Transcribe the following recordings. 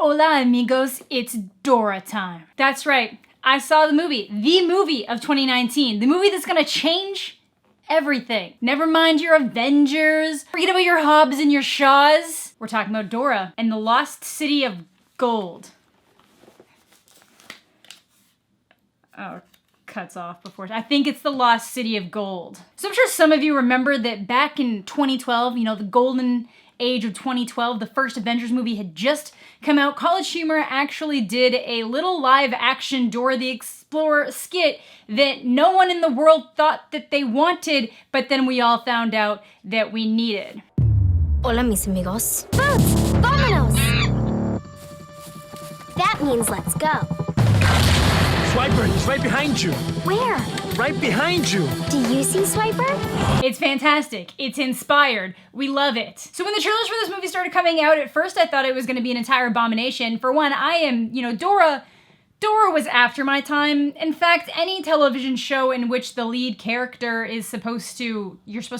Hola amigos, it's Dora time. That's right, I saw the movie of 2019, the movie that's gonna change everything. Never mind your Avengers, forget about your Hobbs and your Shaws. We're talking about Dora and the Lost City of Gold. Oh, cuts off before. I think it's the Lost City of Gold. So I'm sure some of you remember that back in 2012, you know, the golden age of 2012, the first Avengers movie had just come out. College Humor actually did a little live action Dora the Explorer skit that no one in the world thought that they wanted, but then we all found out that we needed. Hola, mis amigos. Boots! Vámonos! That means let's go. Swiper, he's right behind you. Where? Right behind you. Do you see Swiper? It's fantastic. It's inspired. We love it. So when the trailers for this movie started coming out, at first I thought it was going to be an entire abomination. For one, Dora was after my time. In fact, any television show in which the lead character you're supposed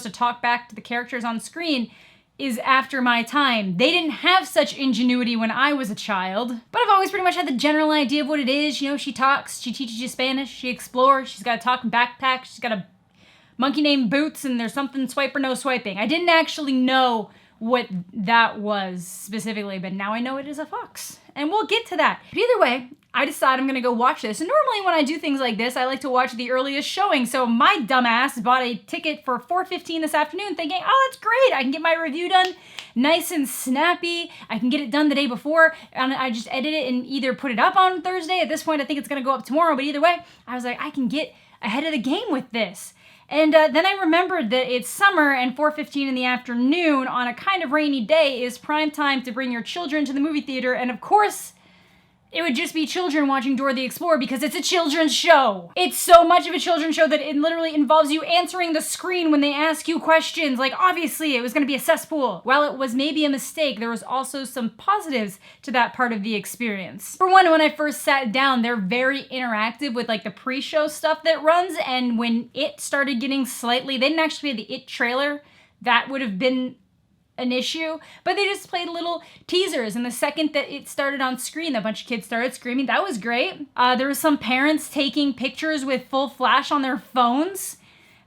to talk back to the characters on screen is after my time. They didn't have such ingenuity when I was a child, but I've always pretty much had the general idea of what it is. You know, she talks, she teaches you Spanish, she explores, she's got a talking backpack, she's got a monkey named Boots, and there's something swipe or no swiping. I didn't actually know what that was specifically, but now I know it is a fox, and we'll get to that. But either way, I decide I'm gonna go watch this. And normally when I do things like this, I like to watch the earliest showing. So my dumbass bought a ticket for 4:15 this afternoon thinking, oh, that's great. I can get my review done nice and snappy. I can get it done the day before. And I just edit it and either put it up on Thursday. At this point, I think it's gonna go up tomorrow. But either way, I was like, I can get ahead of the game with this. And then I remembered that it's summer and 4:15 in the afternoon on a kind of rainy day is prime time to bring your children to the movie theater. And of course, it would just be children watching Dora the Explorer because it's a children's show. It's so much of a children's show that it literally involves you answering the screen when they ask you questions. Like, obviously, it was gonna be a cesspool. While it was maybe a mistake, there was also some positives to that part of the experience. For one, when I first sat down, they're very interactive with like the pre-show stuff that runs, and when it started getting they didn't actually play the It trailer, that would have been an issue, but they just played little teasers, and the second that it started on screen, a bunch of kids started screaming. That was great. There was some parents taking pictures with full flash on their phones,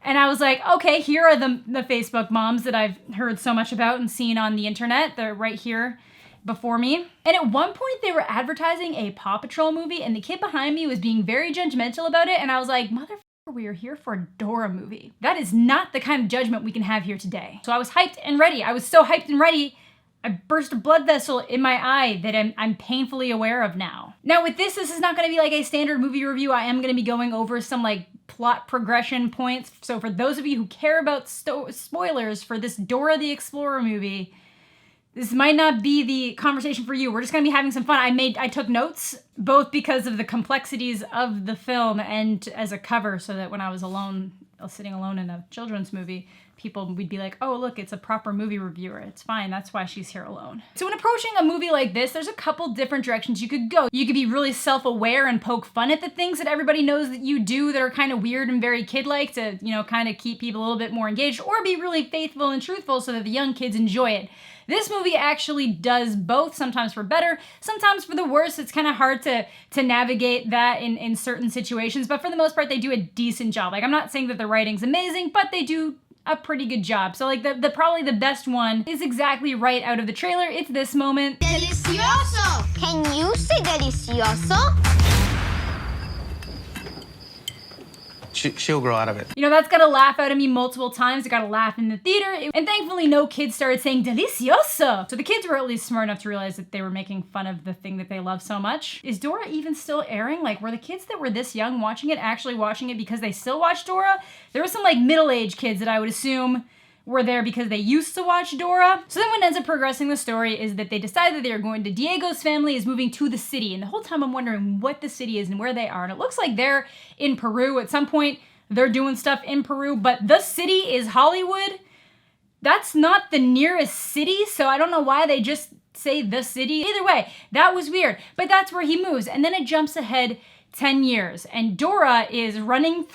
and I was like, okay, here are the Facebook moms that I've heard so much about and seen on the internet. They're right here before me. And at one point they were advertising a Paw Patrol movie, and the kid behind me was being very judgmental about it, and I was like, motherfucker, we are here for a Dora movie. That is not the kind of judgment we can have here today. So I was hyped and ready. I was so hyped and ready, I burst a blood vessel in my eye that I'm painfully aware of now. Now with this is not gonna be like a standard movie review. I am gonna be going over some like plot progression points. So for those of you who care about spoilers for this Dora the Explorer movie, this might not be the conversation for you. We're just gonna be having some fun. I took notes, both because of the complexities of the film and as a cover, so that when I was sitting alone in a children's movie, we'd be like, oh, look, it's a proper movie reviewer. It's fine, that's why she's here alone. So when approaching a movie like this, there's a couple different directions you could go. You could be really self-aware and poke fun at the things that everybody knows that you do that are kind of weird and very kid-like to, you know, kind of keep people a little bit more engaged, or be really faithful and truthful so that the young kids enjoy it. This movie actually does both, sometimes for better, sometimes for the worse. It's kind of hard to navigate that in certain situations, but for the most part, they do a decent job. Like, I'm not saying that the writing's amazing, but they do a pretty good job. So like the probably the best one is exactly right out of the trailer. It's this moment. Delicioso! Can you say delicioso? She'll grow out of it. You know, that's got a laugh out of me multiple times. It got a laugh in the theater. And thankfully, no kids started saying delicioso. So the kids were at least smart enough to realize that they were making fun of the thing that they love so much. Is Dora even still airing? Like, were the kids that were this young watching it actually watching it because they still watch Dora? There were some like middle-aged kids that I would assume were there because they used to watch Dora. So then what ends up progressing the story is that they decide that they are going to Diego's family is moving to the city. And the whole time I'm wondering what the city is and where they are. And it looks like they're in Peru. At some point, they're doing stuff in Peru, but the city is Hollywood. That's not the nearest city, so I don't know why they just say the city. Either way, that was weird, but that's where he moves. And then it jumps ahead 10 years, and Dora is running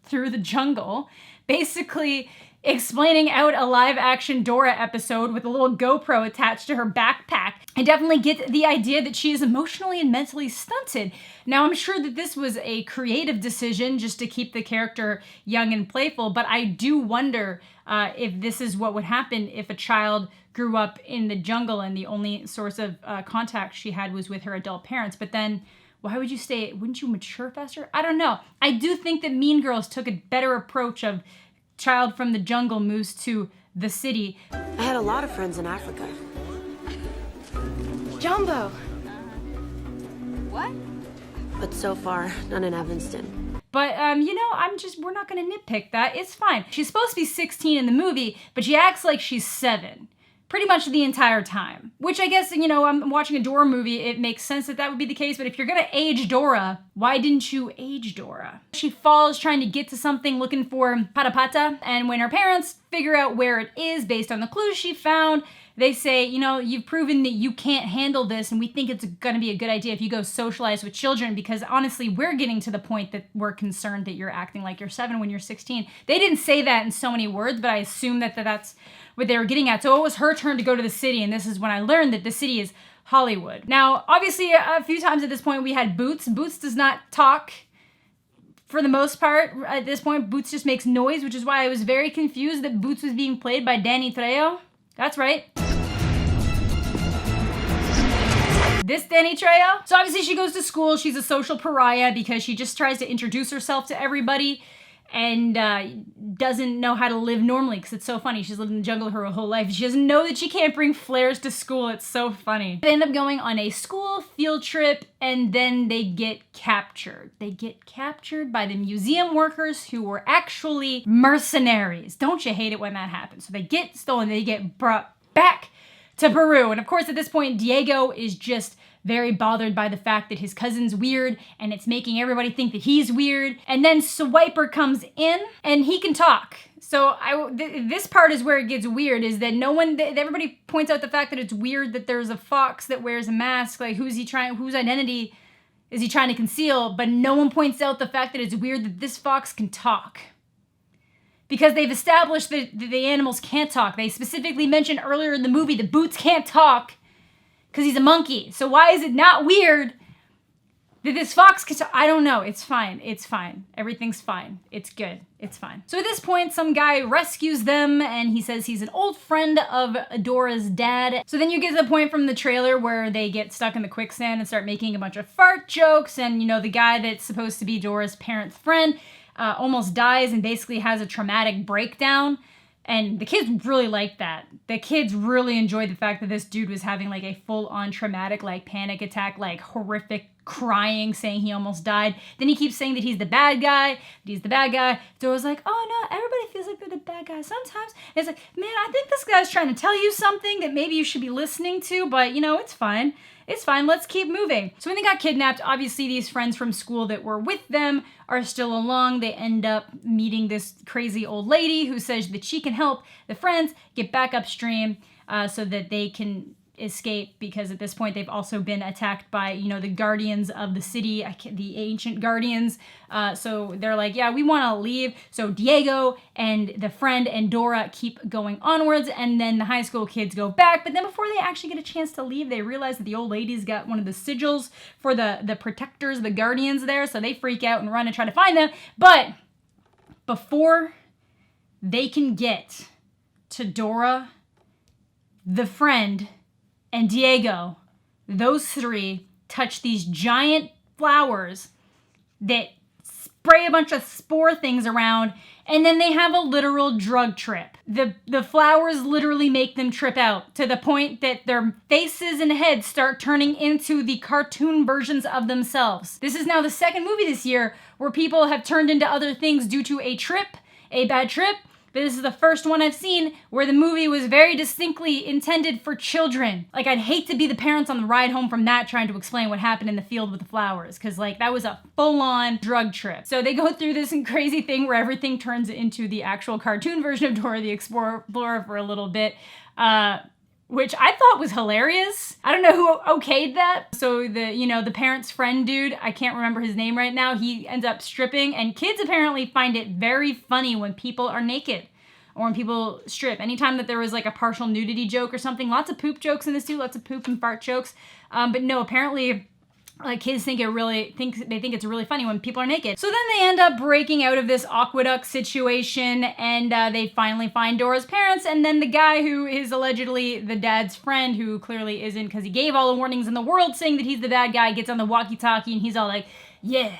through the jungle, basically explaining out a live-action Dora episode with a little GoPro attached to her backpack. I definitely get the idea that she is emotionally and mentally stunted. Now, I'm sure that this was a creative decision just to keep the character young and playful, but I do wonder if this is what would happen if a child grew up in the jungle and the only source of contact she had was with her adult parents. But then, why would you stay? Wouldn't you mature faster? I don't know. I do think that Mean Girls took a better approach of child from the jungle moves to the city. I had a lot of friends in Africa. Jumbo! What? But so far, none in Evanston. But, we're not gonna nitpick that. It's fine. She's supposed to be 16 in the movie, but she acts like she's 7. Pretty much the entire time. Which I guess, I'm watching a Dora movie, it makes sense that that would be the case, but if you're gonna age Dora, why didn't you age Dora? She falls trying to get to something looking for Pata Pata, and when her parents figure out where it is based on the clues she found, they say, you've proven that you can't handle this, and we think it's gonna be a good idea if you go socialize with children, because honestly, we're getting to the point that we're concerned that you're acting like you're 7 when you're 16. They didn't say that in so many words, but I assume that that's what they were getting at. So it was her turn to go to the city, and this is when I learned that the city is Hollywood. Now, obviously, a few times at this point, we had Boots. Boots does not talk for the most part. At this point, Boots just makes noise, which is why I was very confused that Boots was being played by Danny Trejo. That's right. This Danny Trejo. So obviously she goes to school. She's a social pariah because she just tries to introduce herself to everybody and doesn't know how to live normally because it's so funny. She's lived in the jungle her whole life. She doesn't know that she can't bring flares to school. It's so funny. They end up going on a school field trip and then they get captured. They get captured by the museum workers who were actually mercenaries. Don't you hate it when that happens? So they get stolen. They get brought back to Peru. And of course, at this point, Diego is just very bothered by the fact that his cousin's weird and it's making everybody think that he's weird. And then Swiper comes in and he can talk. So this part is where it gets weird, is that everybody points out the fact that it's weird that there's a fox that wears a mask. Like, whose identity is he trying to conceal? But no one points out the fact that it's weird that this fox can talk. Because they've established that the animals can't talk. They specifically mentioned earlier in the movie that Boots can't talk because he's a monkey. So why is it not weird that this fox can talk? I don't know. It's fine. It's fine. Everything's fine. It's good. It's fine. So at this point, some guy rescues them and he says he's an old friend of Dora's dad. So then you get to the point from the trailer where they get stuck in the quicksand and start making a bunch of fart jokes. And, the guy that's supposed to be Dora's parent's friend almost dies and basically has a traumatic breakdown. And the kids really like that. The kids really enjoyed the fact that this dude was having like a full-on traumatic like panic attack, like horrific crying, saying he almost died. Then he keeps saying that he's the bad guy, Dora's like, oh no, everybody feels like they're the bad guy sometimes. And it's like, man, I think this guy's trying to tell you something that maybe you should be listening to, but it's fine. It's fine, let's keep moving. So when they got kidnapped, obviously these friends from school that were with them are still along. They end up meeting this crazy old lady who says that she can help the friends get back upstream so that they can escape, because at this point they've also been attacked by, the guardians of the city, the ancient guardians. So they're like, yeah, we want to leave. So Diego and the friend and Dora keep going onwards, and then the high school kids go back. But then before they actually get a chance to leave, they realize that the old lady's got one of the sigils for the protectors, the guardians there. So they freak out and run and try to find them. But before they can get to Dora, the friend, and Diego, those three touch these giant flowers that spray a bunch of spore things around, and then they have a literal drug trip. The flowers literally make them trip out to the point that their faces and heads start turning into the cartoon versions of themselves. This is now the second movie this year where people have turned into other things due to a bad trip. But this is the first one I've seen where the movie was very distinctly intended for children. Like, I'd hate to be the parents on the ride home from that trying to explain what happened in the field with the flowers, because that was a full-on drug trip. So they go through this crazy thing where everything turns into the actual cartoon version of Dora the Explorer for a little bit, which I thought was hilarious. I don't know who okayed that. So the parents' friend dude, I can't remember his name right now, he ends up stripping, and kids apparently find it very funny when people are naked or when people strip. Anytime that there was like a partial nudity joke or something, lots of poop jokes in this too, lots of poop and fart jokes. But no, apparently like kids think it's really funny when people are naked. So then they end up breaking out of this aqueduct situation, and they finally find Dora's parents, and then the guy who is allegedly the dad's friend, who clearly isn't because he gave all the warnings in the world saying that he's the bad guy, gets on the walkie-talkie and he's all like, yeah,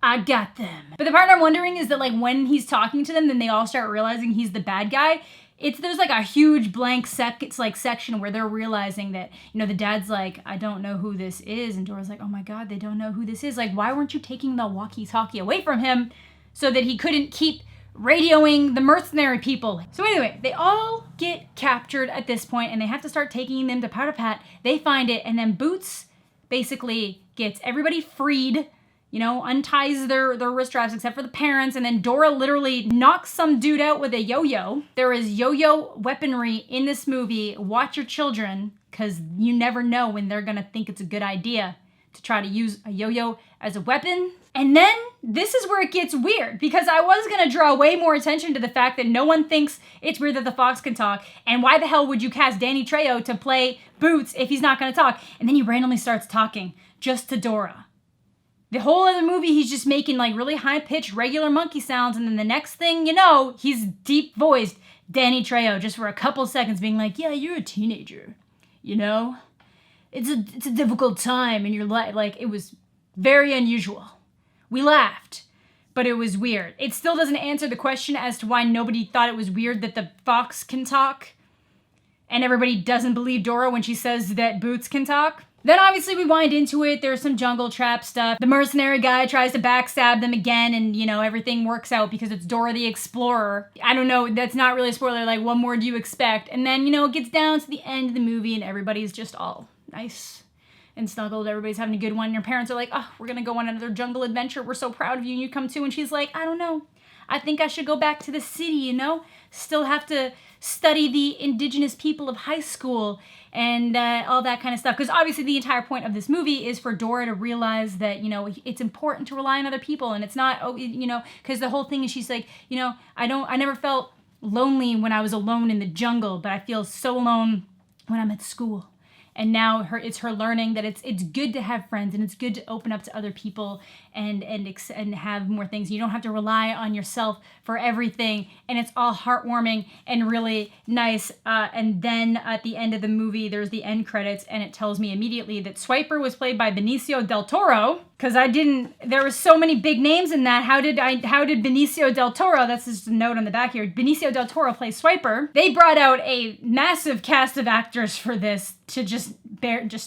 I got them. But the part I'm wondering is that like when he's talking to them, then they all start realizing he's the bad guy. There's like a huge blank section where they're realizing that, you know, the dad's like, I don't know who this is. And Dora's like, oh my God, they don't know who this is. Like, why weren't you taking the walkie-talkie away from him so that he couldn't keep radioing the mercenary people? So anyway, they all get captured at this point and they have to start taking them to Powder Pat. They find it, and then Boots basically gets everybody freed, you know, unties their wrist straps except for the parents, and then Dora literally knocks some dude out with a yo-yo. There is yo-yo weaponry in this movie. Watch your children, because you never know when they're gonna think it's a good idea to try to use a yo-yo as a weapon. And then this is where it gets weird, because I was gonna draw way more attention to the fact that no one thinks it's weird that the fox can talk, and why the hell would you cast Danny Trejo to play Boots if he's not gonna talk? And then he randomly starts talking just to Dora. The whole other movie, he's just making like really high-pitched regular monkey sounds, and then the next thing you know, he's deep-voiced Danny Trejo just for a couple seconds being like, yeah, you're a teenager, you know? It's a difficult time in your life. Like, it was very unusual. We laughed, but it was weird. It still doesn't answer the question as to why nobody thought it was weird that the fox can talk, and everybody doesn't believe Dora when she says that Boots can talk. Then obviously we wind into it. There's some jungle trap stuff. The mercenary guy tries to backstab them again, and you know, everything works out because it's Dora the Explorer. I don't know, that's not really a spoiler, like what more do you expect? And then, you know, it gets down to the end of the movie and everybody's just all nice and snuggled. Everybody's having a good one. And your parents are like, oh, we're gonna go on another jungle adventure. We're so proud of you. And you come too, and she's like, I don't know. I think I should go back to the city, you know? Still have to study the indigenous people of high school and all that kind of stuff. Because obviously the entire point of this movie is for Dora to realize that, you know, it's important to rely on other people. And it's not, oh, you know, because the whole thing is she's like, you know, I never felt lonely when I was alone in the jungle, but I feel so alone when I'm at school. And now it's her learning that it's good to have friends, and it's good to open up to other people and have more things. You don't have to rely on yourself for everything, and it's all heartwarming and really nice. And then at the end of the movie, there's the end credits, and it tells me immediately that Swiper was played by Benicio del Toro, because there was so many big names in that. How did Benicio del Toro, that's just a note on the back here, Benicio del Toro plays Swiper. They brought out a massive cast of actors for this to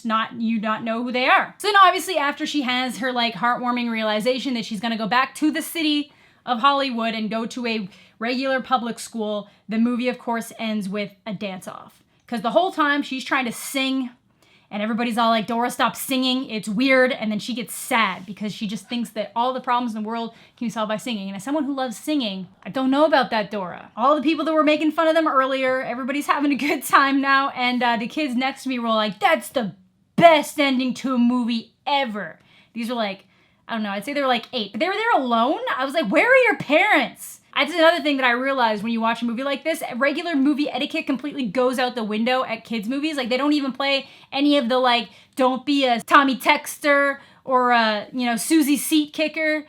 not know who they are. So then obviously after she has her like heartwarming realization that she's gonna go back to the city of Hollywood and go to a regular public school, the movie of course ends with a dance-off. Because the whole time she's trying to sing, and everybody's all like, Dora, stop singing, it's weird. And then she gets sad because she just thinks that all the problems in the world can be solved by singing. And as someone who loves singing, I don't know about that, Dora. All the people that were making fun of them earlier, everybody's having a good time now. And the kids next to me were like, that's the best ending to a movie ever. These are like, I don't know, I'd say they were like 8. But they were there alone? I was like, where are your parents? That's another thing that I realized when you watch a movie like this. Regular movie etiquette completely goes out the window at kids' movies. Like, they don't even play any of the, like, don't be a Tommy Texter or a, you know, Susie Seat Kicker,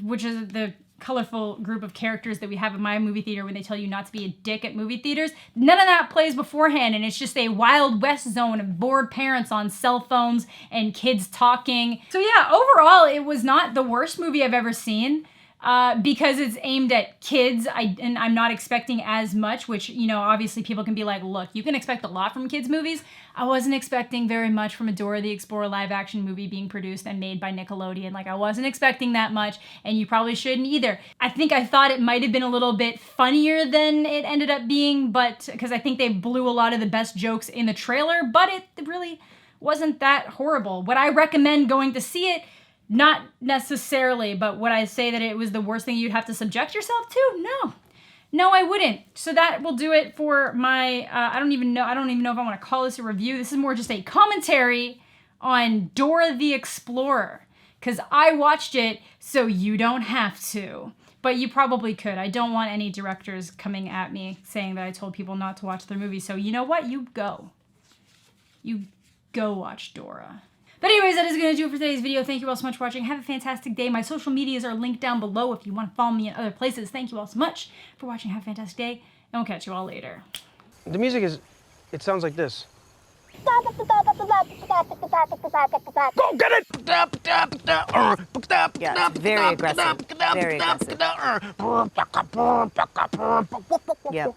which is the colorful group of characters that we have in my movie theater when they tell you not to be a dick at movie theaters. None of that plays beforehand, and it's just a Wild West zone of bored parents on cell phones and kids talking. So yeah, overall, it was not the worst movie I've ever seen. Because it's aimed at kids, and I'm not expecting as much, which, you know, obviously people can be like, look, you can expect a lot from kids' movies. I wasn't expecting very much from a Dora the Explorer live-action movie being produced and made by Nickelodeon. Like, I wasn't expecting that much, and you probably shouldn't either. I thought it might have been a little bit funnier than it ended up being, but because I think they blew a lot of the best jokes in the trailer, but it really wasn't that horrible. Would I recommend going to see it? Not necessarily, but would I say that it was the worst thing you'd have to subject yourself to? No, I wouldn't. So that will do it for my, I don't even know if I want to call this a review. This is more just a commentary on Dora the Explorer, because I watched it so you don't have to. But but you probably could. I don't want any directors coming at me saying that I told people not to watch their movies. So you know what? You go. You go watch Dora. But anyways, that is going to do it for today's video. Thank you all so much for watching. Have a fantastic day. My social medias are linked down below if you want to follow me in other places. Thank you all so much for watching. Have a fantastic day, and we'll catch you all later. The music is, it sounds like this. Go get it! Yeah, it's very aggressive. Very aggressive. Yeah.